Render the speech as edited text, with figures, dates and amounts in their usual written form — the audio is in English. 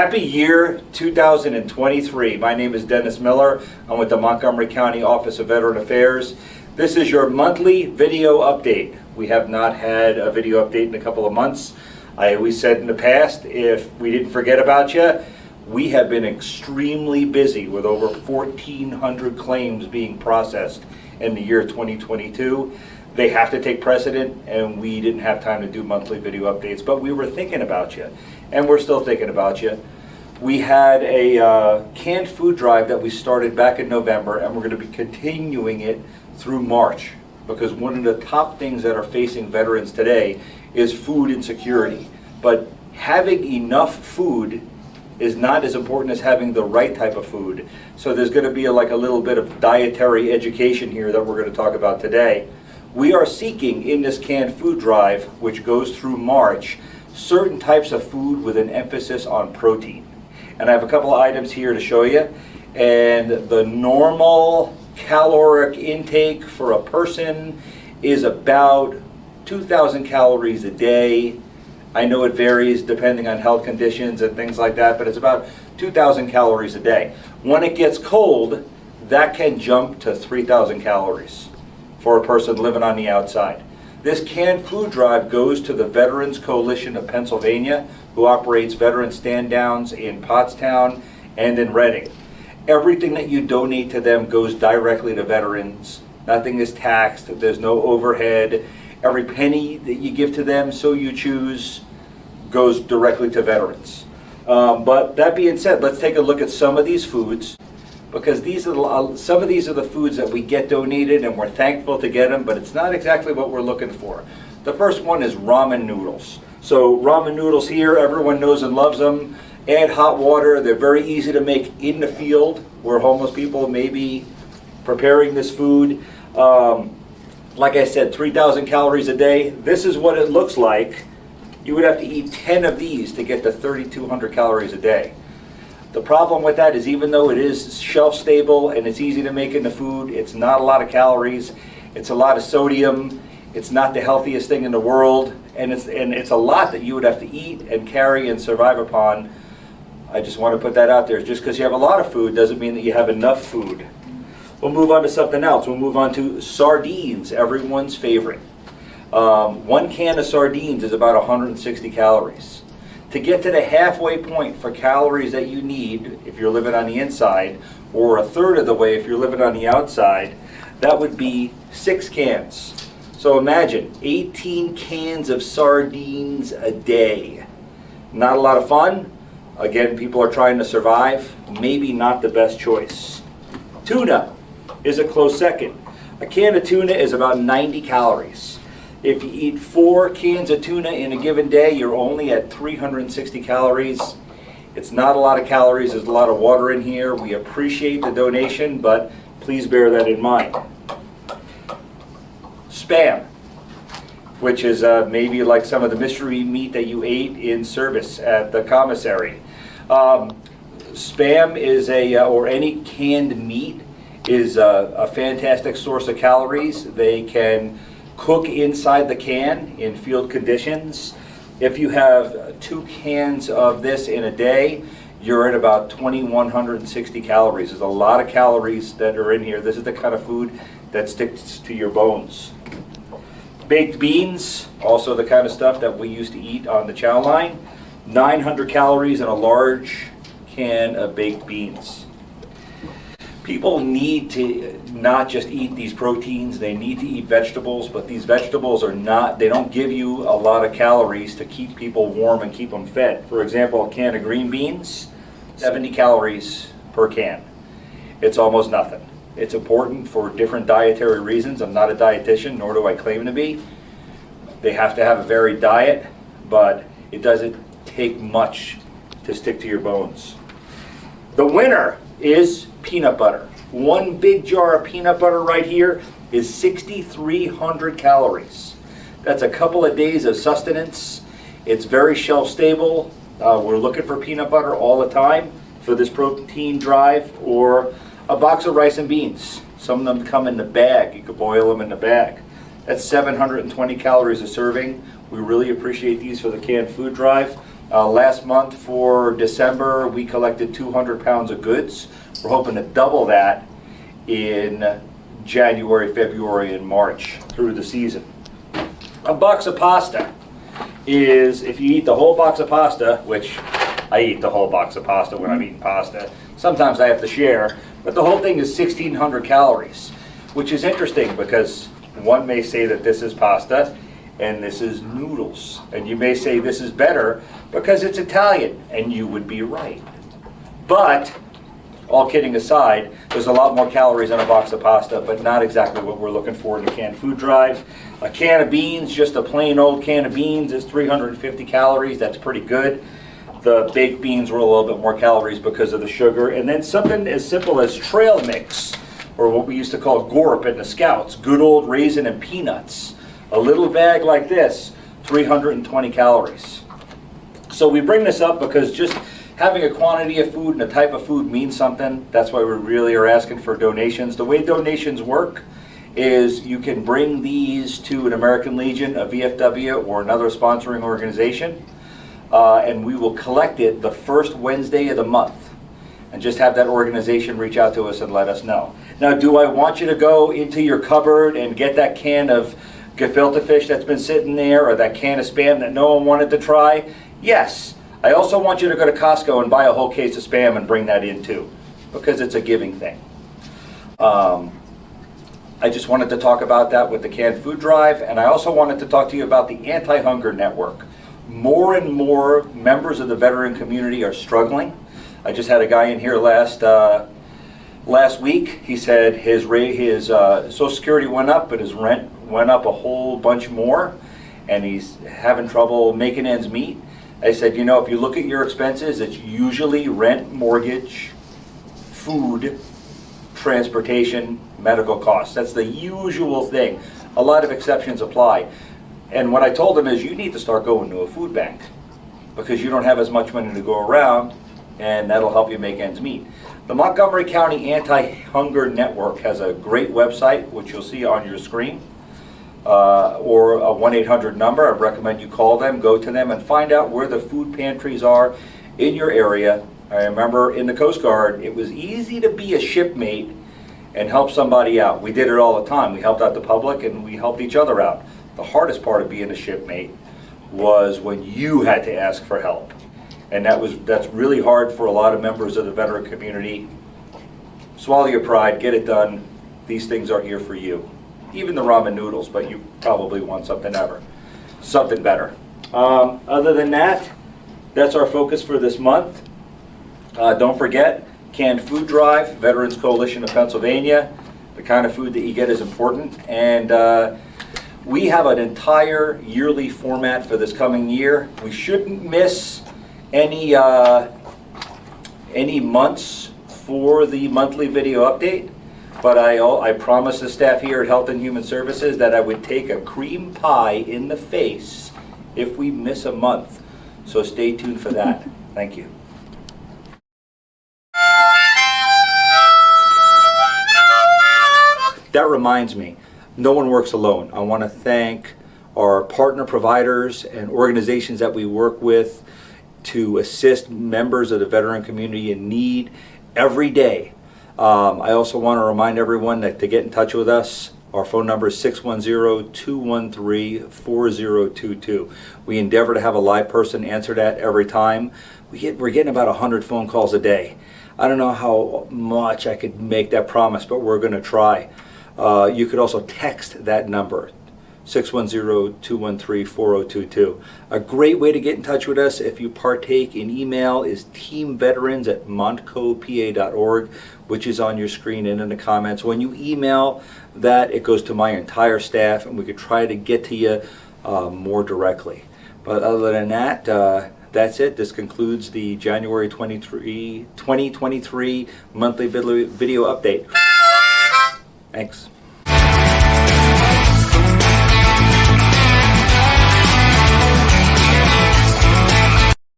Happy year 2023. My name is Dennis Miller. I'm with the Montgomery County Office of Veteran Affairs. This is your monthly video update. We have not had a video update in a couple of months. I always said in the past, if we didn't forget about you, we have been extremely busy with over 1,400 claims being processed in the year 2022. They have to take precedent, and we didn't have time to do monthly video updates, but we were thinking about you, and we're still thinking about you. We had a canned food drive that we started back in November, and we're going to be continuing it through March, because one of the top things that are facing veterans today is food insecurity. But having enough food is not as important as having the right type of food. So there's going to be like a little bit of dietary education here that we're going to talk about today. We are seeking in this canned food drive, which goes through March, certain types of food with an emphasis on protein. And I have a couple of items here to show you. And the normal caloric intake for a person is about 2,000 calories a day. I know it varies depending on health conditions and things like that, but it's about 2,000 calories a day. When it gets cold, that can jump to 3,000 calories for a person living on the outside. This canned food drive goes to the Veterans Coalition of Pennsylvania, who operates veteran stand-downs in Pottstown and in Reading. Everything that you donate to them goes directly to veterans. Nothing is taxed. There's no overhead. Every penny that you give to them, so you choose, goes directly to veterans. But that being said, let's take a look at some of these foods, because some of these are the foods that we get donated, and we're thankful to get them, but it's not exactly what we're looking for. The first one is ramen noodles. So ramen noodles here, everyone knows and loves them. Add hot water. They're very easy to make in the field where homeless people may be preparing this food. Like I said, 3,000 calories a day. This is what it looks like. You would have to eat 10 of these to get to 3,200 calories a day. The problem with that is, even though it is shelf stable and it's easy to make into food, it's not a lot of calories. It's a lot of sodium. It's not the healthiest thing in the world, and it's a lot that you would have to eat and carry and survive upon. I just want to put that out there. Just because you have a lot of food doesn't mean that you have enough food. We'll move on to something else. We'll move on to sardines, everyone's favorite. 1 can of sardines is about 160 calories. To get to the halfway point for calories that you need if you're living on the inside, or a third of the way if you're living on the outside, that would be 6 cans. So imagine 18 cans of sardines a day. Not a lot of fun. Again, people are trying to survive. Maybe not the best choice. Tuna is a close second. A can of tuna is about 90 calories. If you eat 4 cans of tuna in a given day, you're only at 360 calories. It's not a lot of calories. There's a lot of water in here. We appreciate the donation, but please bear that in mind. Spam, which is maybe like some of the mystery meat that you ate in service at the commissary. Spam is or any canned meat is a fantastic source of calories. They can cook inside the can in field conditions. If you have 2 cans of this in a day, you're at about 2,160 calories. There's a lot of calories that are in here. This is the kind of food that sticks to your bones. Baked beans, also the kind of stuff that we used to eat on the chow line. 900 calories in a large can of baked beans. People need to not just eat these proteins, they need to eat vegetables, but these vegetables they don't give you a lot of calories to keep people warm and keep them fed. For example, a can of green beans, 70 calories per can. It's almost nothing. It's important for different dietary reasons. I'm not a dietitian, nor do I claim to be. They have to have a varied diet, but it doesn't take much to stick to your bones. The winner is peanut butter. 1 big jar of peanut butter right here is 6,300 calories. That's a couple of days of sustenance. It's very shelf stable. We're looking for peanut butter all the time for this protein drive, or a box of rice and beans. Some of them come in the bag. You could boil them in the bag. That's 720 calories a serving. We really appreciate these for the canned food drive. Last month for December, we collected 200 pounds of goods. We're hoping to double that in January, February, and March through the season. A box of pasta is, if you eat the whole box of pasta, which I eat the whole box of pasta when I'm eating pasta. Sometimes I have to share, but the whole thing is 1,600 calories, which is interesting because one may say that this is pasta and this is noodles. And you may say this is better because it's Italian, and you would be right. But, all kidding aside, there's a lot more calories in a box of pasta, but not exactly what we're looking for in the canned food drive. A can of beans, just a plain old can of beans, is 350 calories. That's pretty good. The baked beans were a little bit more calories because of the sugar. And then something as simple as trail mix, or what we used to call gorp in the Scouts, good old raisin and peanuts. A little bag like this, 320 calories. So we bring this up because just having a quantity of food and a type of food means something. That's why we really are asking for donations. The way donations work is you can bring these to an American Legion, a VFW, or another sponsoring organization, and we will collect it the first Wednesday of the month, and just have that organization reach out to us and let us know. Now, do I want you to go into your cupboard and get that can of gefilte fish that's been sitting there, or that can of Spam that no one wanted to try? Yes. I also want you to go to Costco and buy a whole case of Spam and bring that in too, because it's a giving thing. I just wanted to talk about that with the canned food drive, and I also wanted to talk to you about the Anti-Hunger Network. More and more members of the veteran community are struggling. I just had a guy in here last week. He said his Social Security went up, but his rent went up a whole bunch more, and he's having trouble making ends meet. I said, you know, if you look at your expenses, it's usually rent, mortgage, food, transportation, medical costs. That's the usual thing. A lot of exceptions apply. And what I told him is, you need to start going to a food bank because you don't have as much money to go around, and that'll help you make ends meet. The Montgomery County Anti-Hunger Network has a great website, which you'll see on your screen, or a 1-800 number. I recommend you call them, go to them, and find out where the food pantries are in your area. I remember in the Coast Guard, it was easy to be a shipmate and help somebody out. We did it all the time. We helped out the public and we helped each other out. The hardest part of being a shipmate was when you had to ask for help. And that's really hard for a lot of members of the veteran community. Swallow your pride, get it done. These things are here for you. Even the ramen noodles, but you probably want something better. Other than that, that's our focus for this month. Don't forget, canned food drive, Veterans Coalition of Pennsylvania. The kind of food that you get is important. And we have an entire yearly format for this coming year. We shouldn't miss any months for the monthly video update. But I promised the staff here at Health and Human Services that I would take a cream pie in the face if we miss a month. So stay tuned for that. Thank you. That reminds me, no one works alone. I want to thank our partner providers and organizations that we work with to assist members of the veteran community in need every day. I also want to remind everyone that to get in touch with us, our phone number is 610-213-4022. We endeavor to have a live person answer that every time. We're getting about 100 phone calls a day. I don't know how much I could make that promise, but we're going to try. You could also text that number, 610-213-4022. A great way to get in touch with us if you partake in email is teamveterans@montcopa.org, which is on your screen and in the comments. When you email that, it goes to my entire staff, and we could try to get to you more directly. But other than that, that's it. This concludes the January 2023 monthly video update. Thanks.